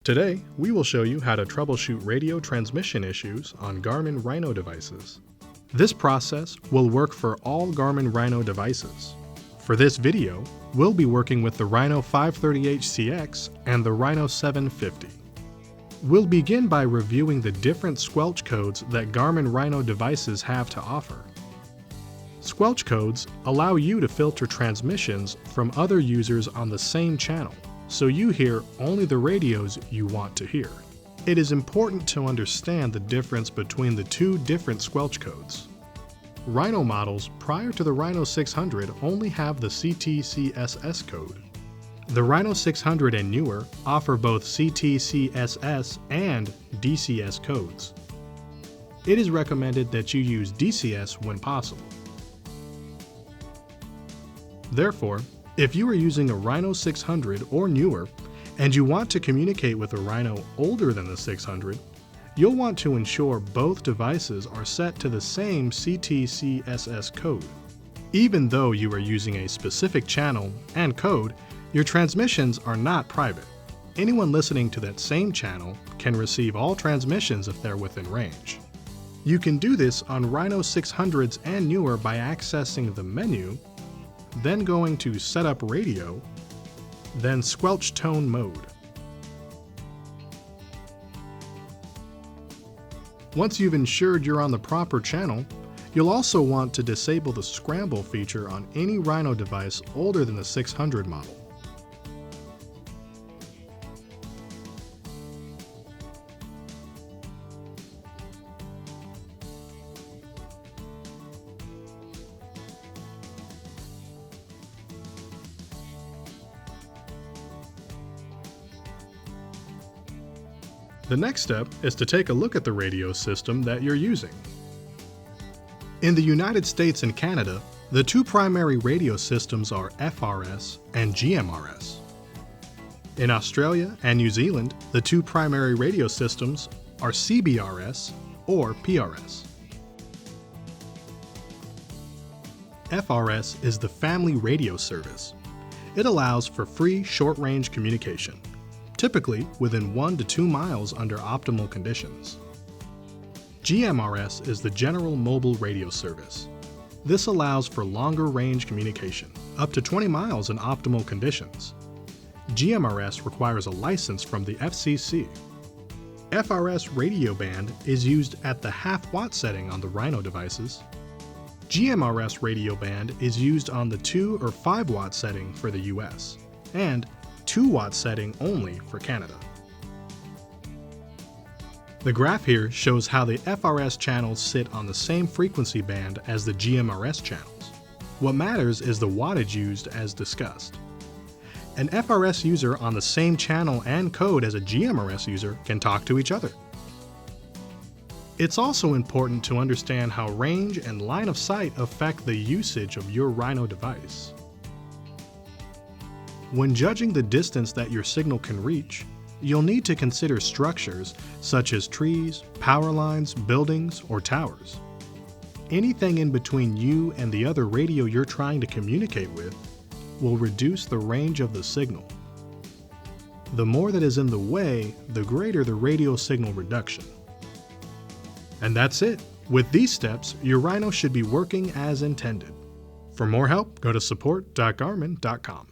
Today, we will show you how to troubleshoot radio transmission issues on Garmin Rino devices. This process will work for all Garmin Rino devices. For this video, we'll be working with the Rino 530HCX and the Rino 750. We'll begin by reviewing the different squelch codes that Garmin Rino devices have to offer. Squelch codes allow you to filter transmissions from other users on the same channel, so you hear only the radios you want to hear. It is important to understand the difference between the two different squelch codes. Rino models prior to the Rino 600 only have the CTCSS code. The Rino 600 and newer offer both CTCSS and DCS codes. It is recommended that you use DCS when possible. Therefore, if you are using a Rino 600 or newer and you want to communicate with a Rino older than the 600, you'll want to ensure both devices are set to the same CTCSS code. Even though you are using a specific channel and code, your transmissions are not private. Anyone listening to that same channel can receive all transmissions if they're within range. You can do this on Rino 600s and newer by accessing the menu, then going to Setup Radio, then Squelch Tone Mode. Once you've ensured you're on the proper channel, you'll also want to disable the scramble feature on any Rino device older than the 600 model. The next step is to take a look at the radio system that you're using. In the United States and Canada, the two primary radio systems are FRS and GMRS. In Australia and New Zealand, the two primary radio systems are CBRS or PRS. FRS is the Family Radio Service. It allows for free short-range communication, typically within 1 to 2 miles under optimal conditions. GMRS is the General Mobile Radio Service. This allows for longer range communication, up to 20 miles in optimal conditions. GMRS requires a license from the FCC. FRS radio band is used at the half-watt setting on the Rino devices. GMRS radio band is used on the 2 or 5 watt setting for the US, and 2 watt setting only for Canada. The graph here shows how the FRS channels sit on the same frequency band as the GMRS channels. What matters is the wattage used as discussed. An FRS user on the same channel and code as a GMRS user can talk to each other. It's also important to understand how range and line of sight affect the usage of your Rino device. When judging the distance that your signal can reach, you'll need to consider structures such as trees, power lines, buildings, or towers. Anything in between you and the other radio you're trying to communicate with will reduce the range of the signal. The more that is in the way, the greater the radio signal reduction. And that's it. With these steps, your Rino should be working as intended. For more help, go to support.garmin.com.